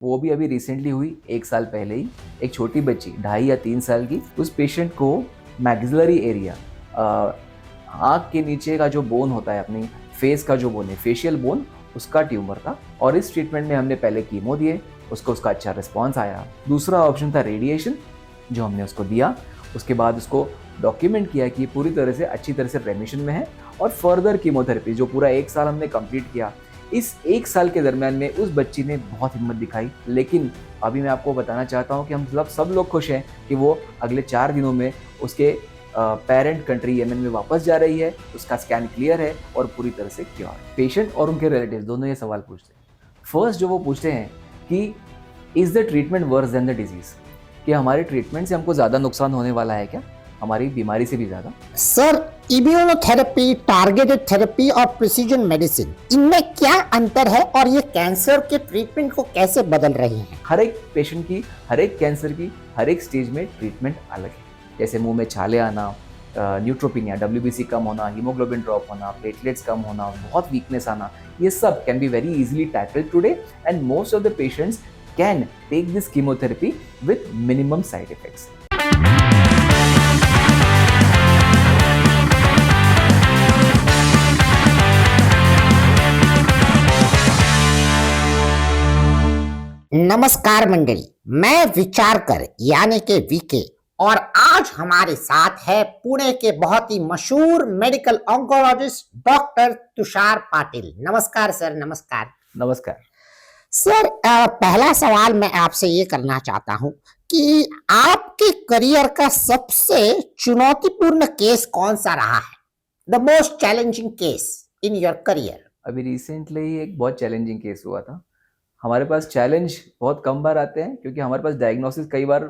वो भी अभी रिसेंटली हुई, 1 साल पहले ही। एक छोटी बच्ची 2.5 या 3 साल की, उस पेशेंट को मैक्सिलरी एरिया, आँख के नीचे का जो बोन होता है, अपनी फेस का जो बोन है, फेशियल बोन, उसका ट्यूमर था। और इस ट्रीटमेंट में हमने पहले कीमो दिए, उसका अच्छा रिस्पॉन्स आया। दूसरा ऑप्शन था रेडिएशन, जो हमने उसको दिया। उसके बाद उसको डॉक्यूमेंट किया कि ये पूरी तरह से अच्छी तरह से रेमिशन में है। और फर्दर कीमोथेरेपी जो पूरा 1 साल हमने कंप्लीट किया, इस 1 साल के दरमियान में उस बच्ची ने बहुत हिम्मत दिखाई। लेकिन अभी मैं आपको बताना चाहता हूँ कि हम सब लोग खुश हैं कि वो अगले 4 दिनों में उसके पेरेंट कंट्री यमन में वापस जा रही है। उसका स्कैन क्लियर है और पूरी तरह से क्योर। पेशेंट और उनके रिलेटिव दोनों ये सवाल पूछते हैं। फर्स्ट जो वो पूछते हैं कि is the treatment worse than the disease, कि हमारे ट्रीटमेंट से हमको ज़्यादा नुकसान होने वाला है क्या, हमारी बीमारी से भी ज़्यादा। सर, इम्यूनोथेरेपी, टारगेटेड थेरेपी और प्रिसीजन मेडिसिन, इनमें क्या अंतर है और ये कैंसर के ट्रीटमेंट को कैसे बदल रही हैं? हर एक पेशेंट की, हर एक कैंसर की, हर एक स्टेज में ट्रीटमेंट अलग है। जैसे मुंह में छाले आना, न्यूट्रोपिनिया, WBC कम होना, हीमोग्लोबिन ड्रॉप होना, प्लेटलेट्स कम होना, बहुत वीकनेस आना, ये सब can be very easily tackled today and most of the patients can take this chemotherapy with minimum side effects. नमस्कार मंडली, मैं विचारकर यानी के वीके, और आज हमारे साथ है पुणे के बहुत ही मशहूर medical oncologist doctor Tushar Patil. नमस्कार सर। नमस्कार। नमस्कार सर, पहला सवाल मैं आपसे ये करना चाहता हूँ कि आपके करियर का सबसे चुनौतीपूर्ण केस कौन सा रहा है? The most challenging case in your career. अभी रिसेंटली ही एक बहुत चैलेंजिंग केस हुआ था। हमारे पास चैलेंज बहुत कम बार आते हैं क्योंकि हमारे पास डायग्नोसिस कई बार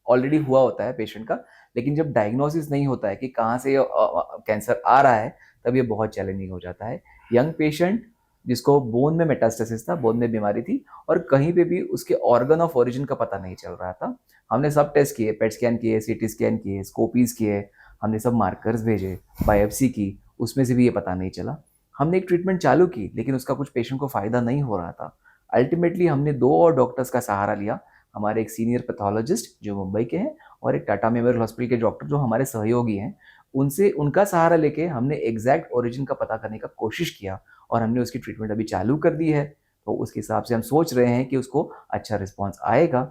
ऑलरेडी हुआ होता है पेशेंट का। लेकिन जब डायग्नोसिस नहीं होता है कि कहाँ से कैंसर आ रहा है, तब ये बहुत चैलेंजिंग हो जाता है। यंग पेशेंट जिसको बोन में मेटास्टेसिस था, बोन में बीमारी थी, और कहीं पे भी उसके ऑर्गन ऑफ ओरिजिन का पता नहीं चल रहा था। हमने सब टेस्ट किए, पेट स्कैन किए, CT स्कैन किए, स्कोपीज किए, हमने सब मार्कर्स भेजे, बायोप्सी की, उसमें से भी ये पता नहीं चला। हमने एक ट्रीटमेंट चालू की लेकिन उसका कुछ पेशेंट को फ़ायदा नहीं हो रहा था। अल्टीमेटली हमने 2 और डॉक्टर्स का सहारा लिया। हमारे एक सीनियर पैथोलॉजिस्ट जो मुंबई के हैं और एक टाटा मेमोरियल हॉस्पिटल के डॉक्टर जो हमारे सहयोगी हैं, उनसे उनका सहारा लेके हमने एग्जैक्ट ओरिजिन का पता करने का कोशिश किया और हमने उसकी ट्रीटमेंट अभी चालू कर दी है। तो उसके हिसाब से हम सोच रहे हैं कि उसको अच्छा रिस्पॉन्स आएगा।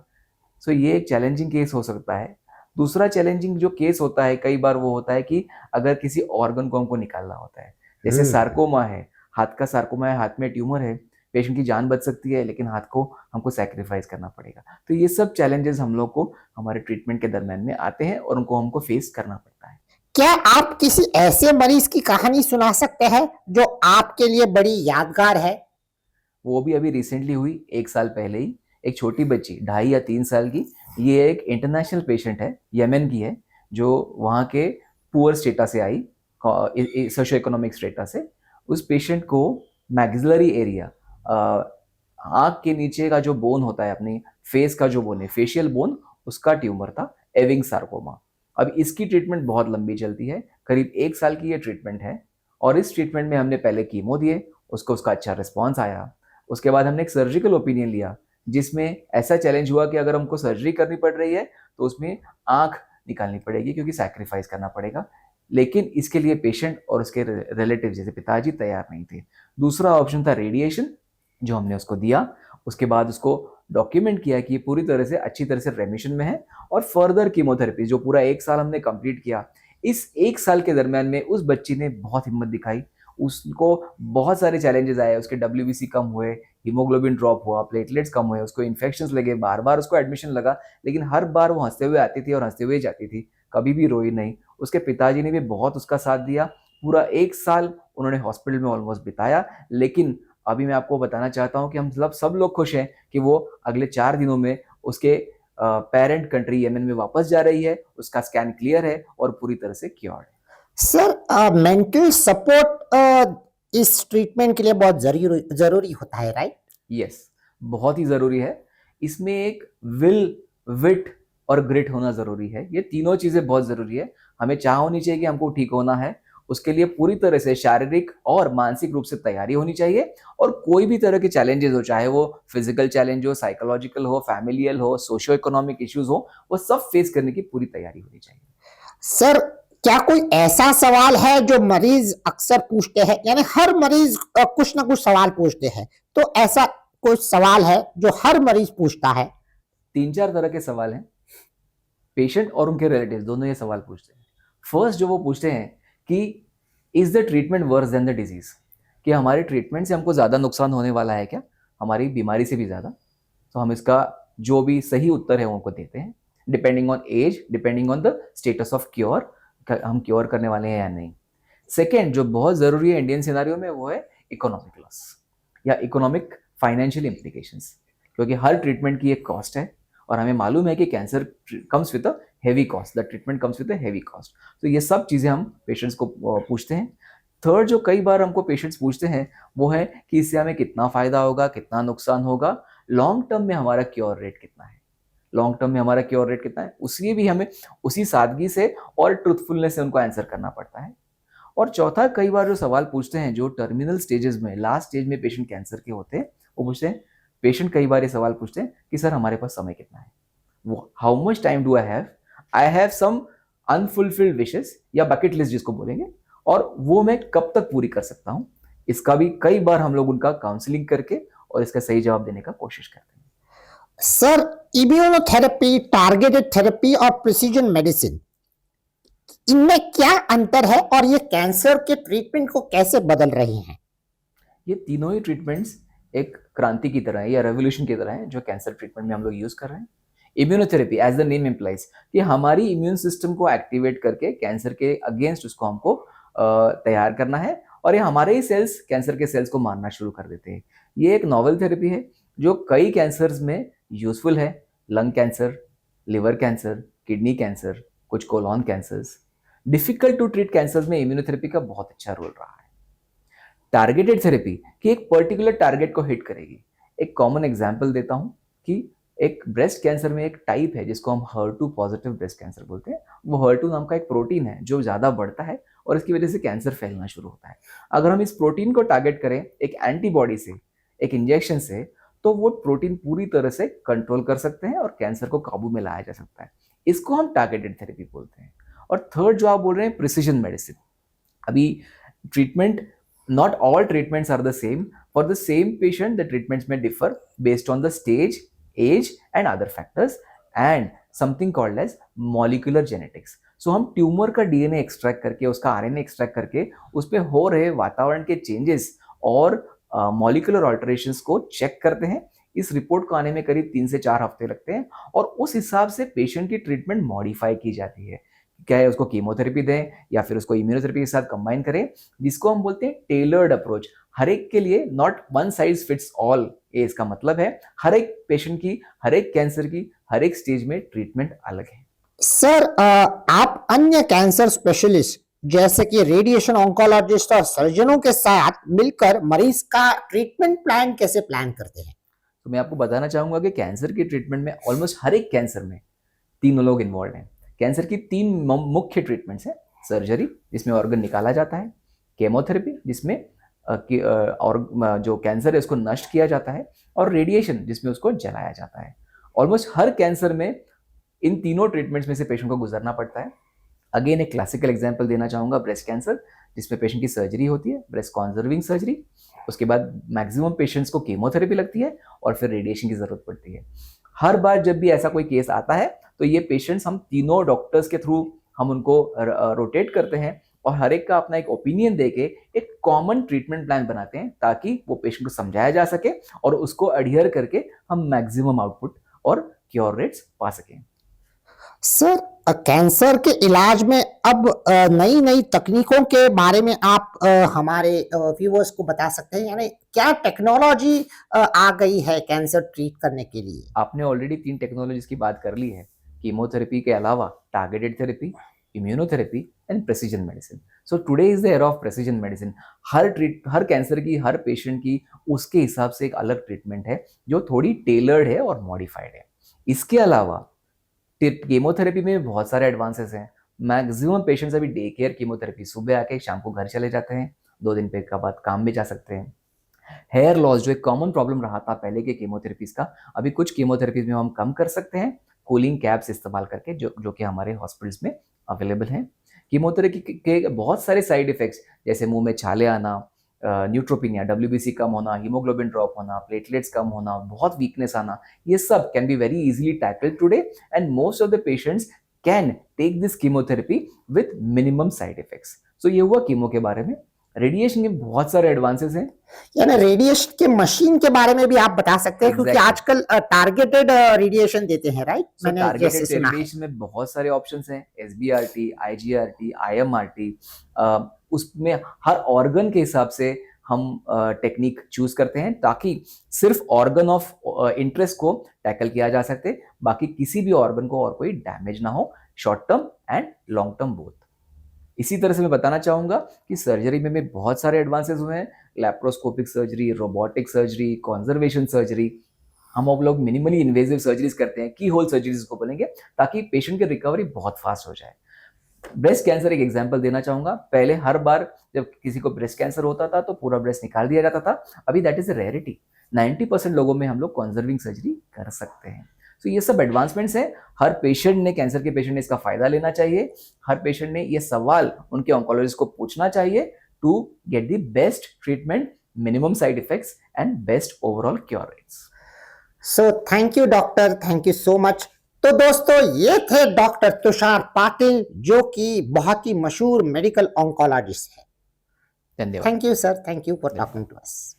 सो ये एक चैलेंजिंग केस हो सकता है। दूसरा चैलेंजिंग जो केस होता है, कई बार वो होता है कि अगर किसी ऑर्गन को हमको निकालना होता है, जैसे सार्कोमा है, हाथ का सार्कोमा है, हाथ में ट्यूमर है, पेशेंट की जान बच सकती है लेकिन हाथ को हमको सैक्रिफाइस करना पड़ेगा। तो ये सब चैलेंजेस हम लोग को हमारे ट्रीटमेंट के दरमियान में आते हैं और उनको हमको फेस करना पड़ता है। क्या आप किसी ऐसे मरीज की कहानी सुना सकते हैं जो आपके लिए बड़ी यादगार है? वो भी अभी रिसेंटली हुई, 1 साल पहले ही। एक छोटी बच्ची 2.5 या 3 साल की, ये एक इंटरनेशनल पेशेंट है, यमन की है, जो वहाँ के पुअर स्टेटा से आई, सोशो इकोनॉमिक स्टेटा से। उस पेशेंट को मैक्सिलरी एरिया, आँख के नीचे का जो बोन होता है, अपनी फेस का जो बोन है, फेशियल बोन, उसका ट्यूमर था, एविंग सार्कोमा। अब इसकी ट्रीटमेंट बहुत लंबी चलती है, करीब 1 साल की ये ट्रीटमेंट है। और इस ट्रीटमेंट में हमने पहले कीमो दिए, उसका अच्छा रिस्पॉन्स आया। उसके बाद हमने एक सर्जिकल ओपिनियन लिया, जिसमें ऐसा चैलेंज हुआ कि अगर हमको सर्जरी करनी पड़ रही है तो उसमें आँख निकालनी पड़ेगी क्योंकि सैक्रिफाइस करना पड़ेगा। लेकिन इसके लिए पेशेंट और उसके रिलेटिव जैसे पिताजी तैयार नहीं थे। दूसरा ऑप्शन था रेडिएशन, जो हमने उसको दिया। उसके बाद उसको डॉक्यूमेंट किया कि पूरी तरह से अच्छी तरह से रेमिशन में है। और फर्दर कीमोथेरेपी जो पूरा 1 साल हमने कंप्लीट किया, इस 1 साल के दरमियान में उस बच्ची ने बहुत हिम्मत दिखाई। उसको बहुत सारे चैलेंजेस आए, उसके WBC कम हुए, हीमोग्लोबिन ड्रॉप हुआ, प्लेटलेट्स कम हुए, उसको इन्फेक्शंस लगे, बार बार उसको एडमिशन लगा। लेकिन हर बार वो हंसते हुए आती थी और हंसते हुए जाती थी, कभी भी रोई नहीं। उसके पिताजी ने भी बहुत उसका साथ दिया। पूरा 1 साल उन्होंने हॉस्पिटल में ऑलमोस्ट बिताया। लेकिन अभी मैं आपको बताना चाहता हूँ कि हम सब लोग खुश हैं कि वो अगले 4 दिनों में उसके पेरेंट कंट्री यमन में वापस जा रही है। उसका स्कैन क्लियर है और पूरी तरह से क्योर्ड है। सर, मेंटल सपोर्ट इस ट्रीटमेंट के लिए बहुत जरूरी होता है, राइट? यस, बहुत ही ज़रूरी है। इसमें एक विल, विट और ग्रिट होना ज़रूरी है। ये तीनों चीज़ें बहुत ज़रूरी है। हमें चाह होनी चाहिए कि हमको ठीक होना है, उसके लिए पूरी तरह से शारीरिक और मानसिक रूप से तैयारी होनी चाहिए, और कोई भी तरह के चैलेंजेस हो, चाहे वो फिजिकल चैलेंज हो, साइकोलॉजिकल हो, फैमिलियल हो, सोशियो इकोनॉमिक इश्यूज हो, वो सब फेस करने की पूरी तैयारी होनी चाहिए। सर, क्या कोई ऐसा सवाल है जो मरीज अक्सर पूछते हैं, यानी हर मरीज कुछ ना कुछ सवाल पूछते हैं, तो ऐसा कोई सवाल है जो हर मरीज पूछता है? 3-4 तरह के सवाल हैं। पेशेंट और उनके रिलेटिव दोनों ये सवाल पूछते हैं। फर्स्ट जो वो पूछते हैं कि is the treatment worse than the disease, कि हमारे ट्रीटमेंट से हमको ज़्यादा नुकसान होने वाला है क्या, हमारी बीमारी से भी ज़्यादा। तो हम इसका जो भी सही उत्तर है वो उनको देते हैं, depending on age, depending on the status of cure, हम क्योर करने वाले हैं या नहीं। सेकेंड जो बहुत ज़रूरी है इंडियन सिनारियो में, वो है इकोनॉमिक लॉस या इकोनॉमिक फाइनेंशियल इम्प्लीकेशंस, क्योंकि हर ट्रीटमेंट की एक कॉस्ट है, और हमें मालूम है कि cancer comes with a heavy cost, the treatment comes with a heavy cost. तो ये सब चीज़ें हम पेशेंट्स को पूछते हैं। थर्ड जो कई बार हमको पेशेंट्स पूछते हैं वो है कि इससे हमें कितना फ़ायदा होगा, कितना नुकसान होगा, लॉन्ग टर्म में हमारा क्योर रेट कितना है, लॉन्ग टर्म में हमारा क्योर रेट कितना है, उसलिए भी हमें उसी सादगी से और ट्रूथफुलनेस से उनको आंसर करना पड़ता है। और चौथा, कई बार जो सवाल पूछते हैं जो टर्मिनल स्टेजेस में, लास्ट स्टेज में पेशेंट कैंसर के होते हैं, वो पूछते हैं, पेशेंट कई बार ये सवाल पूछते हैं कि सर हमारे पास समय कितना है, वो how much time do I have some unfulfilled wishes या बकेट लिस्ट जिसको बोलेंगे, और वो मैं कब तक पूरी कर सकता हूँ। इसका भी कई बार हम लोग उनका काउंसलिंग करके और इसका सही जवाब देने का कोशिश करते हैं। सर, इम्यूनोथेरेपी, टारगेटेड थेरेपी और प्रिसीजन मेडिसिन, इनमें क्या अंतर है और ये कैंसर के ट्रीटमेंट को कैसे बदल रही हैं? ये तीनों ही ट्रीटमेंट्स एक क्रांति की तरह है या रेवोल्यूशन की तरह है जो कैंसर ट्रीटमेंट में हम लोग यूज कर रहे हैं। Immunotherapy as the name implies कि हमारी इम्यून सिस्टम को एक्टिवेट करके कैंसर के अगेंस्ट उसको हमको तैयार करना है, और ये हमारे ही सेल्स कैंसर के सेल्स को मारना शुरू कर देते हैं। ये एक नॉवल थेरेपी है जो कई कैंसर्स में यूजफुल है, lung cancer, liver cancer, kidney cancer, कुछ colon cancers. Difficult to treat cancers में इम्यूनोथेरेपी का बहुत अच्छा रोल रहा है। टारगेटेड थेरेपी कि एक पर्टिकुलर टारगेट को हिट करेगी। एक कॉमन एग्जांपल देता हूं कि एक ब्रेस्ट कैंसर में एक टाइप है जिसको हम HER2 पॉजिटिव ब्रेस्ट कैंसर बोलते हैं। वो HER2 नाम का एक प्रोटीन है जो ज़्यादा बढ़ता है और इसकी वजह से कैंसर फैलना शुरू होता है। अगर हम इस प्रोटीन को टारगेट करें एक एंटीबॉडी से, एक इंजेक्शन से, तो वो प्रोटीन पूरी तरह से कंट्रोल कर सकते हैं और कैंसर को काबू में लाया जा सकता है। इसको हम टारगेटेड थेरेपी बोलते हैं। और थर्ड जो आप बोल रहे हैं प्रिसीजन मेडिसिन, अभी treatment, not all treatments are the same. For the same patient, the treatments may differ based on the stage, age and other factors, and something called as molecular genetics. So हम tumour का DNA extract करके, उसका RNA extract करके, उस पर हो रहे वातावरण के चेंजेस और मॉलिकुलर ऑल्टरेशंस को चेक करते हैं। इस रिपोर्ट को आने में करीब 3 से 4 हफ्ते लगते हैं, और उस हिसाब से पेशेंट की ट्रीटमेंट मॉडिफाई की जाती है। क्या है, उसको कीमोथेरेपी दें या फिर उसको इम्यूनोथेरेपी के साथ कंबाइन करें, जिसको हम बोलते हैं टेलर्ड अप्रोच। हर एक के लिए, not one size fits all. ये इसका मतलब है हर एक पेशेंट की, हर एक कैंसर की, हर एक स्टेज में ट्रीटमेंट अलग है। सर, आप अन्य कैंसर स्पेशलिस्ट जैसे कि रेडिएशन ऑन्कोलॉजिस्ट और सर्जनों के साथ मिलकर मरीज का ट्रीटमेंट प्लान कैसे प्लान करते हैं? तो मैं आपको बताना चाहूंगा कि कैंसर की ट्रीटमेंट में ऑलमोस्ट हर एक कैंसर में तीनों लोग इन्वॉल्व हैं। कैंसर की 3 मुख्य ट्रीटमेंट्स हैं। सर्जरी जिसमें ऑर्गन निकाला जाता है, केमोथेरेपी जिसमें और जो कैंसर है उसको नष्ट किया जाता है, और रेडिएशन जिसमें उसको जलाया जाता है। ऑलमोस्ट हर कैंसर में इन तीनों ट्रीटमेंट्स में से पेशेंट को गुजरना पड़ता है। अगेन एक क्लासिकल एग्जांपल देना चाहूँगा, ब्रेस्ट कैंसर जिसमें पेशेंट की सर्जरी होती है, ब्रेस्ट कॉन्जर्विंग सर्जरी। उसके बाद मैक्सिमम पेशेंट्स को केमोथेरेपी लगती है और फिर रेडिएशन की जरूरत पड़ती है। हर बार जब भी ऐसा कोई केस आता है तो ये पेशेंट्स हम तीनों डॉक्टर्स के थ्रू हम उनको रोटेट करते हैं और हर एक का अपना एक ओपिनियन देके एक कॉमन ट्रीटमेंट प्लान बनाते हैं, ताकि वो पेशेंट को समझाया जा सके और उसको अडियर करके हम मैक्सिमम आउटपुट और क्योर रेट्स पा सकें। सर, कैंसर के इलाज में अब नई नई तकनीकों के बारे में आप हमारे व्यूअर्स को बता सकते हैं, यानी क्या टेक्नोलॉजी आ गई है कैंसर ट्रीट करने के लिए? आपने ऑलरेडी 3 टेक्नोलॉजीज की बात कर ली है, कीमोथेरेपी के अलावा targeted therapy, immunotherapy and precision medicine. So today is the era of precision medicine. Her cancer की, हर पेशेंट की उसके हिसाब से एक अलग ट्रीटमेंट है जो थोड़ी टेलर्ड है और मॉडिफाइड है। इसके अलावा कीमोथेरेपी में बहुत सारे एडवांसेस हैं, मैक्सिमम पेशेंट्स अभी डे केयर कीमोथेरेपी, सुबह आके शाम को घर चले जाते हैं, 2 दिन पे के बाद काम में जा सकते हैं। हेयर लॉस जो एक कॉमन प्रॉब्लम रहा था पहले के कीमोथेरेपीज का, अभी कुछ कीमोथेरेपीज में हम कम कर सकते हैं कूलिंग कैप्स इस्तेमाल करके, जो कि हमारे हॉस्पिटल्स में अवेलेबल हैं। कीमोथेरेपी के बहुत सारे साइड इफेक्ट्स जैसे मुंह में छाले आना, न्यूट्रोपिनिया, WBC कम होना, हीमोग्लोबिन ड्रॉप होना, प्लेटलेट्स कम होना, बहुत वीकनेस आना, ये सब can be very easily tackled today and most of the patients can take this chemotherapy with minimum side effects. So ये हुआ कीमो के बारे में। रेडिएशन के बहुत सारे एडवांसेस हैं। यानी रेडिएशन के मशीन के बारे में भी आप बता सकते हैं, क्योंकि Exactly. आजकल टारगेटेड रेडिएशन देते हैं, राइट? So, मैंने जैसे टारगेटेड सुना है। रेडिएशन में बहुत सारे ऑप्शंस हैं, SBRT, IGRT, IMRT, उसमें हर ऑर्गन के हिसाब से हम टेक्निक चूज करते हैं ताकि सिर्फ ऑर्गन ऑफ इंटरेस्ट को टैकल किया जा सके, बाकी किसी भी ऑर्गन को और कोई डैमेज ना हो, short term and long term both. इसी तरह से मैं बताना चाहूँगा कि सर्जरी में बहुत सारे एडवांसेस हुए हैं, laparoscopic surgery, robotic surgery, conservation surgery. हम लोग मिनिमली इन्वेजिव सर्जरीज करते हैं, की होल सर्जरीज को बोलेंगे, ताकि पेशेंट की रिकवरी बहुत फास्ट हो जाए। ब्रेस्ट कैंसर एक एग्जांपल देना चाहूँगा। पहले हर बार जब किसी को ब्रेस्ट कैंसर होता था तो पूरा ब्रेस्ट निकाल दिया जाता था, अभी दैट इज अ रेयरिटी। 90% लोगों में हम लोग कॉन्जर्विंग सर्जरी कर सकते हैं। तो ये सब एडवांसमेंट्स हैं। हर पेशेंट ने, कैंसर के पेशेंट ने इसका फायदा लेना चाहिए। हर पेशेंट ने ये सवाल उनके ऑन्कोलॉजिस्ट को पूछना चाहिए to get the best treatment, minimum side effects and best overall cure rates. So thank you doctor, thank you so much. तो दोस्तों, ये थे डॉक्टर तुषार पाटिल, जो कि बहुत ही मशहूर मेडिकल ऑन्कोलॉजिस्ट है। धन्यवाद। Thank you sir, thank you for talking to us.